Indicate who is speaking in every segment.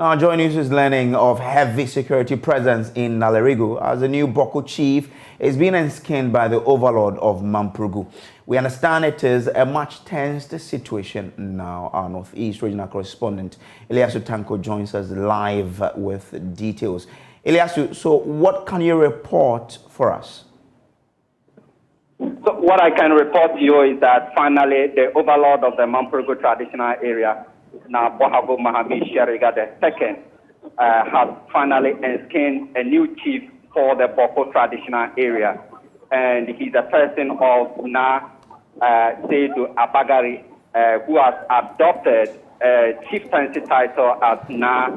Speaker 1: Now, Joy News is learning of heavy security presence in Nalerigu as the new Bawku chief is being enskinned by the overlord of Mampurugu. We understand it is a much tensed situation now. Our Northeast regional correspondent, Ilyasu Tanko, joins us live with details. Ilyasu, so what can you report for us?
Speaker 2: So what I can report to you is that finally the overlord of the Mampurugu traditional area, now Bawku Mohammed Shariga II, has finally enskinned a new chief for the Bawku traditional area. And he's a person of Na Seidu Abagari, who has adopted a chieftaincy title as Na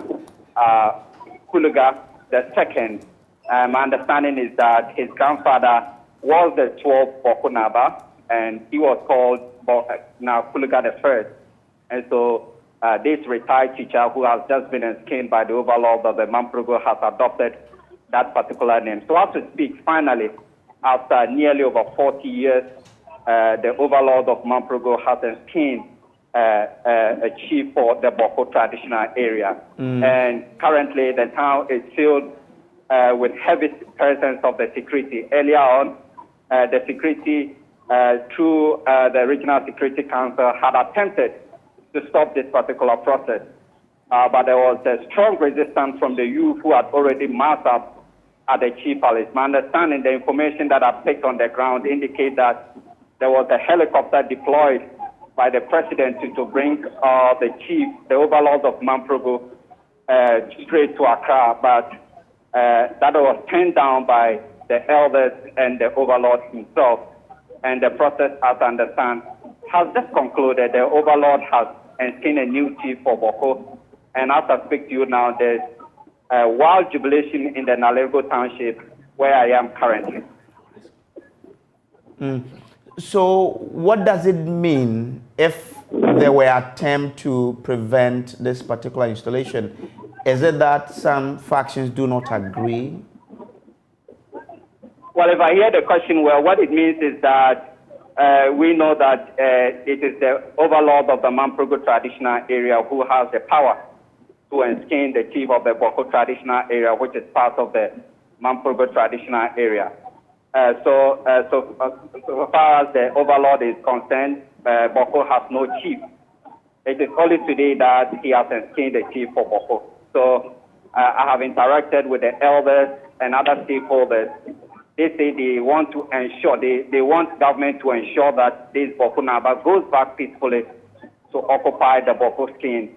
Speaker 2: Kuluga II. My understanding is that his grandfather was the 12th Bawku Naba, and he was called now Kuluga I. And so this retired teacher who has just been enskinned by the overlord of the Mampurugu has adopted that particular name. So as to speak, finally, after nearly over 40 years, the overlord of Mampurugu has enskinned a chief for the Bawku traditional area. And currently the town is filled with heavy presence of the security. Earlier on, the security through the Regional Security Council had attempted to stop this particular process. But there was a strong resistance from the youth who had already massed up at the chief palace. My understanding, the information that I've picked on the ground indicate that there was a helicopter deployed by the president to bring the chief, the overlord of Mampurugu, straight to Accra. But that was turned down by the elders and the overlord himself. And the process, as I understand, has just concluded. The overlord has enskinned a new chief for Bawku. And as I speak to you now, there's wild jubilation in the Nalerigu township where I am currently.
Speaker 1: So what does it mean if there were attempts to prevent this particular installation? Is it that some factions do not agree?
Speaker 2: Well, if I hear the question well, what it means is that we know that it is the overlord of the Mampurugu traditional area who has the power to enskin the chief of the Bawku traditional area, which is part of the Mampurugu traditional area. So far as the overlord is concerned, Bawku has no chief. It is only today that he has enskinned the chief for Bawku. So I have interacted with the elders and other stakeholders. They say they want to ensure, they want government to ensure that this Bawku Naba goes back peacefully to occupy the Bawku skin.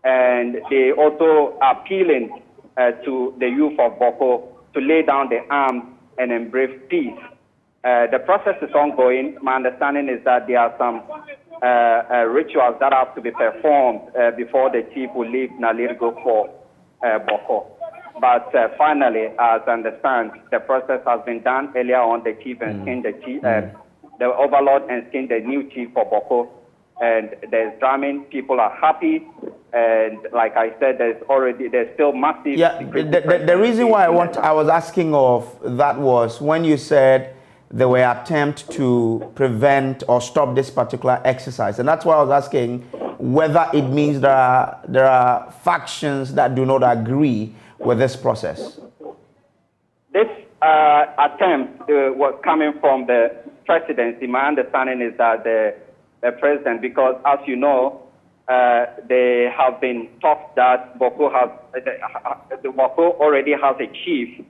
Speaker 2: And they also are appealing to the youth of Bawku to lay down their arms and embrace peace. The process is ongoing. My understanding is that there are some rituals that have to be performed before the chief will leave Nalerigu for Bawku. But finally, as I understand, the process has been done earlier on. The chief enskinned the chief, the overlord enskinned the new chief for Bawku, and there's drumming. People are happy, and like I said, there's still massive.
Speaker 1: Yeah, the reason why I was asking of that was when you said there were attempts to prevent or stop this particular exercise, and that's why I was asking whether it means there are factions that do not agree with this process.
Speaker 2: This attempt was coming from the presidency. My understanding is that the president, because as you know, they have been taught that Bawku already has a chief,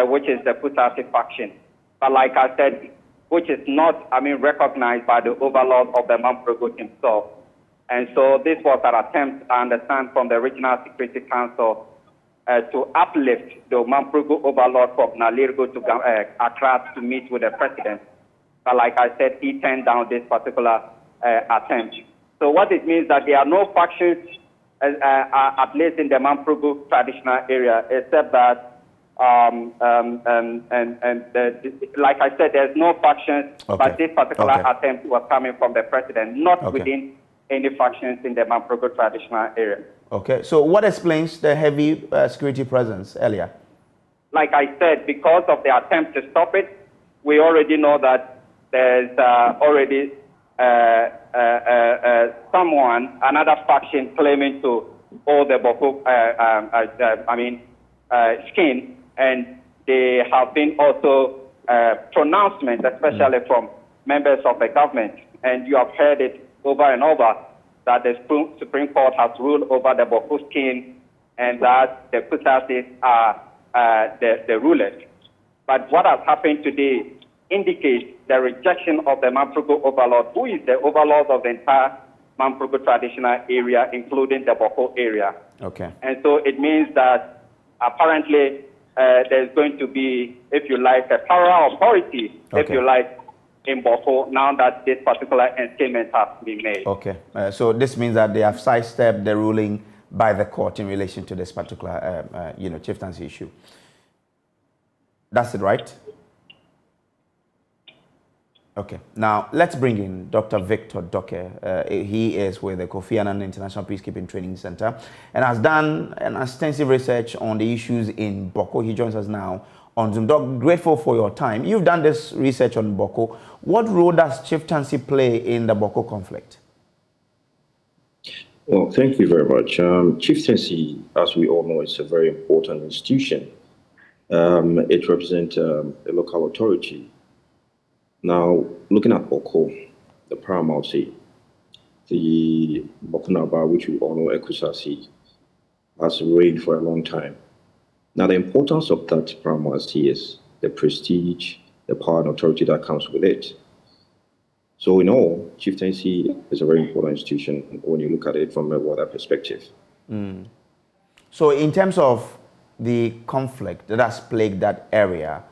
Speaker 2: which is the Pusasi faction. But like I said, which is not, recognized by the overlord of the Mampurugu himself. And so this was an attempt, I understand, from the Regional Security Council to uplift the Mampurugu overlord from Nalerigu to Accra to meet with the president. But like I said, he turned down this particular attempt. So what it means that there are no factions, at least in the Mampurugu traditional area, except that, like I said, there's no factions, but this particular attempt was coming from the president, not within any factions in the Mampurugu traditional area.
Speaker 1: Okay, so what explains the heavy security presence earlier?
Speaker 2: Like I said, because of the attempt to stop it, we already know that there's already someone, another faction claiming to all the Bawku, skin, and there have been also pronouncements, especially from members of the government, and you have heard it over and over, that the Supreme Court has ruled over the Bawku skin and that the Kusasis are the rulers. But what has happened today indicates the rejection of the Mamprugu overlord, who is the overlord of the entire Mamprugu traditional area, including the Bawku area.
Speaker 1: Okay.
Speaker 2: And so it means that apparently there's going to be, if you like, a power authority, if you like, in Bawku, now that this particular enskinment has been made.
Speaker 1: Okay. So this means that they have sidestepped the ruling by the court in relation to this particular, chieftaincy issue. That's it, right? Okay. Now, let's bring in Dr. Victor Doke. He is with the Kofi Annan International Peacekeeping Training Center and has done an extensive research on the issues in Bawku. He joins us now on Zoom. Doc, grateful for your time. You've done this research on Bawku. What role does chieftaincy play in the Bawku conflict?
Speaker 3: Well, thank you very much. Chieftaincy, as we all know, is a very important institution. It represents a local authority. Now, looking at Bawku, the paramountcy, the Bokunaba, which we all know, Ekusasi, has reigned for a long time. Now, the importance of that paramountcy is the prestige, the power and authority that comes with it. So in all, chieftaincy is a very important institution when you look at it from a wider perspective.
Speaker 1: So in terms of the conflict that has plagued that area,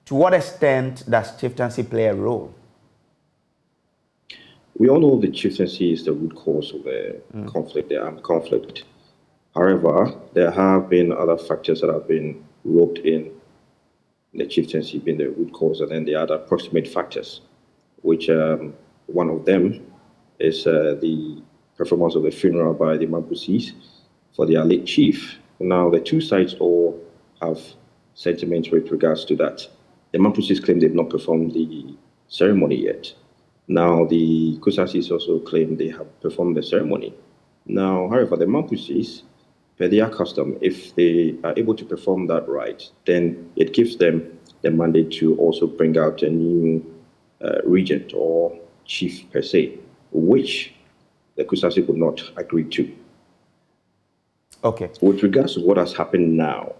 Speaker 1: to what extent does chieftaincy play a role?
Speaker 3: We all know the chieftaincy is the root cause of the conflict, the armed conflict. However, there have been other factors that have been roped in, the chieftaincy being the root cause, and then the other proximate factors, which one of them is the performance of the funeral by the Mampusis for their late chief. Now, the two sides all have sentiments with regards to that. The Mampusis claim they've not performed the ceremony yet. Now, the Kusasis also claim they have performed the ceremony. Now, however, the Mampusis, per their custom, if they are able to perform that right, then it gives them the mandate to also bring out a new regent or chief per se, which the Kusasi would not agree to.
Speaker 1: Okay.
Speaker 3: With regards to what has happened now,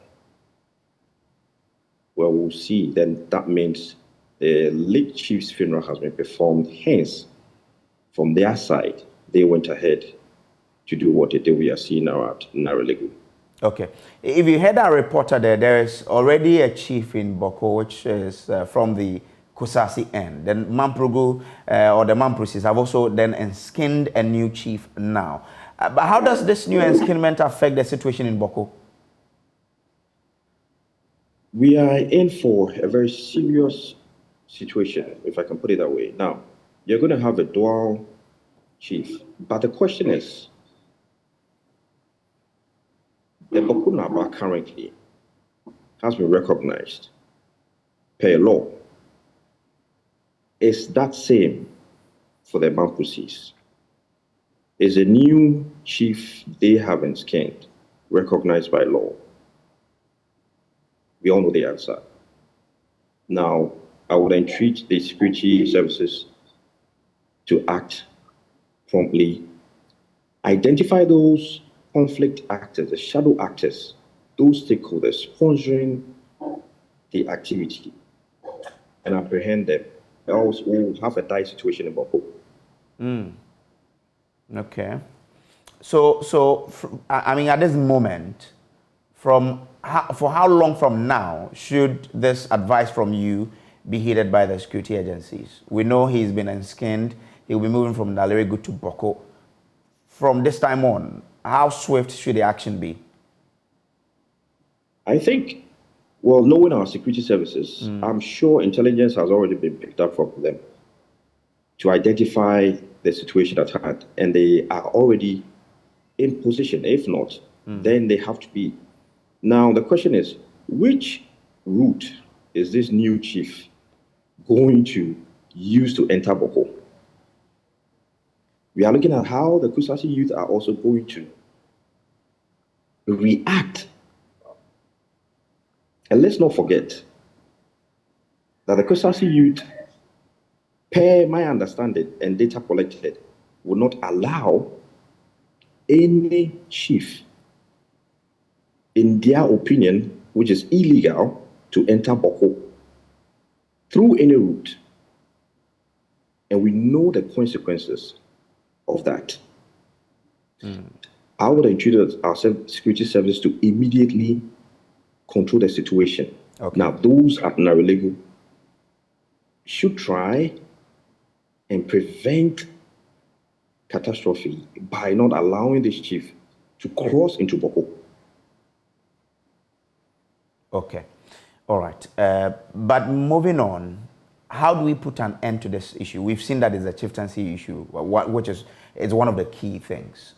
Speaker 3: well, we'll see, then that means the late chief's funeral has been performed. Hence, from their side, they went ahead to do what we are seeing now at Nalerigu.
Speaker 1: Okay. If you heard our reporter there is already a chief in Bawku, which is from the Kusasi end. Then Mamprugu or the Mampusis have also then enskinned a new chief now. But how does this new enskinment affect the situation in Bawku?
Speaker 3: We are in for a very serious situation, if I can put it that way. Now, you're going to have a dual chief, but the question is, the Bawku Naba currently has been recognized per law. Is that same for the Mampusis? Is a new chief they have enskinned recognized by law? We all know the answer. Now, I would entreat the security services to act promptly, identify those conflict actors, the shadow actors, those stakeholders sponsoring the activity, and apprehend them. Else we'll have a dire situation in Bawku.
Speaker 1: Okay. So at this moment, for how long from now should this advice from you be heeded by the security agencies? We know he's been enskinned. He'll be moving from Nalerigu to Bawku. From this time on, how swift should the action be?
Speaker 3: I think, well, knowing our security services, I'm sure intelligence has already been picked up from them to identify the situation at hand, and they are already in position. If not, then they have to be. Now, the question is, which route is this new chief going to use to enter Bawku? We are looking at how the Kusasi youth are also going to react. And let's not forget that the Kusasi youth, per my understanding and data collected, will not allow any chief, in their opinion, which is illegal, to enter Bawku through any route. And we know the consequences of that. I would encourage our security service to immediately control the situation.
Speaker 1: Okay.
Speaker 3: Now, those at Nalerigu should try and prevent catastrophe by not allowing this chief to cross into Bawku.
Speaker 1: Okay. All right. But moving on, how do we put an end to this issue? We've seen that it's a chieftaincy issue, which is one of the key things.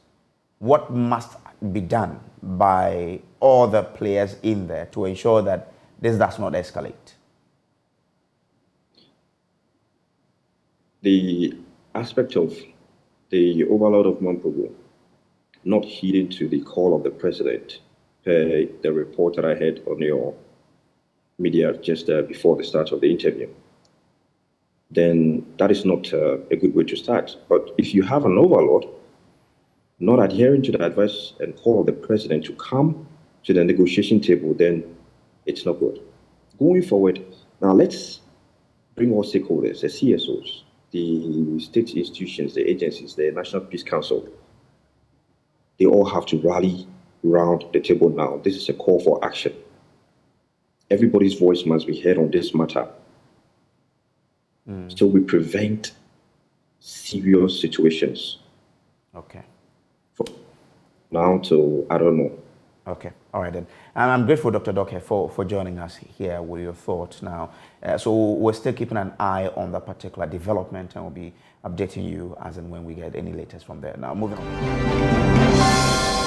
Speaker 1: What must be done by all the players in there to ensure that this does not escalate?
Speaker 3: The aspect of the overlord of Mampugu not heeding to the call of the president, the report that I had on your media just before the start of the interview, then that is not a good way to start. But if you have an overlord not adhering to the advice and call of the president to come to the negotiation table, then it's not good. Going forward, now let's bring all stakeholders, the CSOs, the state institutions, the agencies, the National Peace Council. They all have to rally around the table now. This is a call for action. Everybody's voice must be heard on this matter. So we prevent serious situations.
Speaker 1: Okay.
Speaker 3: Now to, I don't know.
Speaker 1: Okay. All right then. And I'm grateful, Dr. Doke, for joining us here with your thoughts now. So we're still keeping an eye on that particular development, and we'll be updating you as and when we get any latest from there. Now, moving on.